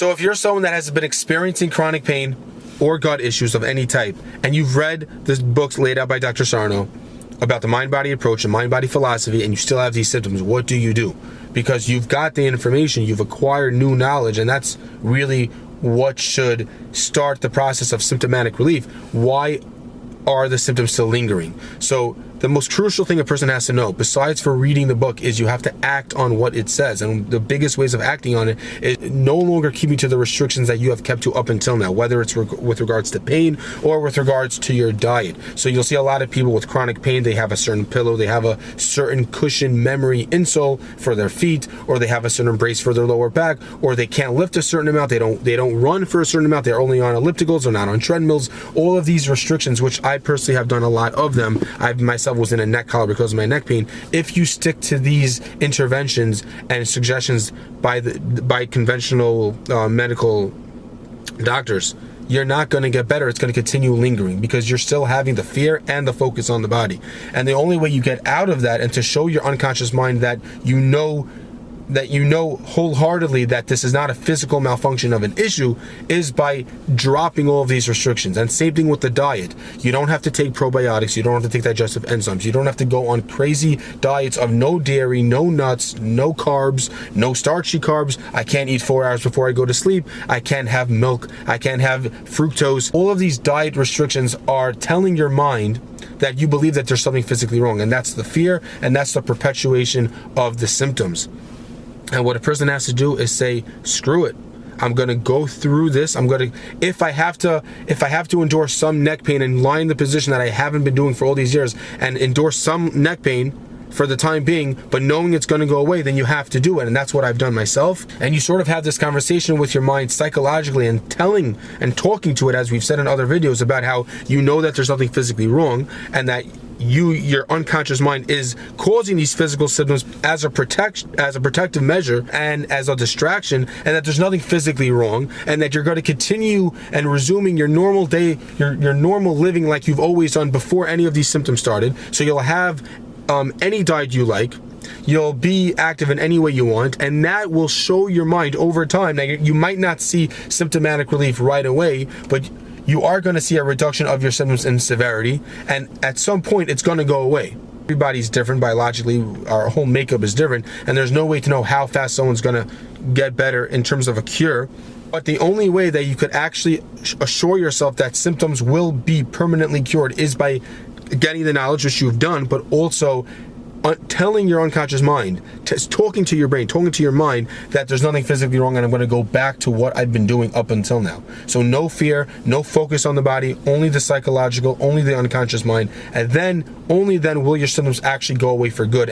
So if you're someone that has been experiencing chronic pain or gut issues of any type, and you've read the books laid out by Dr. Sarno about the mind-body approach and mind-body philosophy, and you still have these symptoms, what do you do? Because you've got the information, you've acquired new knowledge, and that's really what should start the process of symptomatic relief. Why are the symptoms still lingering? So the most crucial thing a person has to know, besides for reading the book, is you have to act on what it says. And the biggest ways of acting on it is no longer keeping to the restrictions that you have kept to up until now, whether it's with regards to pain or with regards to your diet. So you'll see a lot of people with chronic pain, they have a certain pillow, they have a certain cushion memory insole for their feet, or they have a certain brace for their lower back, or they can't lift a certain amount, they don't run for a certain amount, they're only on ellipticals or not on treadmills. All of these restrictions, which I personally have done a lot of them, I myself was in a neck collar because of my neck pain. If you stick to these interventions and suggestions by conventional medical doctors, you're not going to get better. It's going to continue lingering because you're still having the fear and the focus on the body. And the only way you get out of that, and to show your unconscious mind that you know wholeheartedly that this is not a physical malfunction of an issue, is by dropping all of these restrictions. And same thing with the diet. You don't have to take probiotics, you don't have to take digestive enzymes, you don't have to go on crazy diets of no dairy, no nuts, no carbs, no starchy carbs. I can't eat 4 hours before I go to sleep, I can't have milk, I can't have fructose. All of these diet restrictions are telling your mind that you believe that there's something physically wrong, and that's the fear, and that's the perpetuation of the symptoms. And what a person has to do is say, screw it. I'm going to go through this. If I have to endure some neck pain and lie in the position that I haven't been doing for all these years and endure some neck pain for the time being, but knowing it's going to go away, then you have to do it. And that's what I've done myself. And you sort of have this conversation with your mind psychologically and telling and talking to it, as we've said in other videos, about how you know that there's nothing physically wrong, and that your unconscious mind is causing these physical symptoms as a protective measure and as a distraction, and that there's nothing physically wrong, and that you're going to continue and resuming your normal day, your normal living like you've always done before any of these symptoms started. So you'll have any diet you like, you'll be active in any way you want, and that will show your mind over time. Now, you might not see symptomatic relief right away, but you are going to see a reduction of your symptoms in severity, and at some point it's going to go away. Everybody's different biologically, our whole makeup is different, and there's no way to know how fast someone's going to get better in terms of a cure. But the only way that you could actually assure yourself that symptoms will be permanently cured is by getting the knowledge, which you've done, but also telling your unconscious mind, talking to your brain, talking to your mind that there's nothing physically wrong, and I'm going to go back to what I've been doing up until now. So no fear, no focus on the body, only the psychological, only the unconscious mind, and then only then will your symptoms actually go away for good.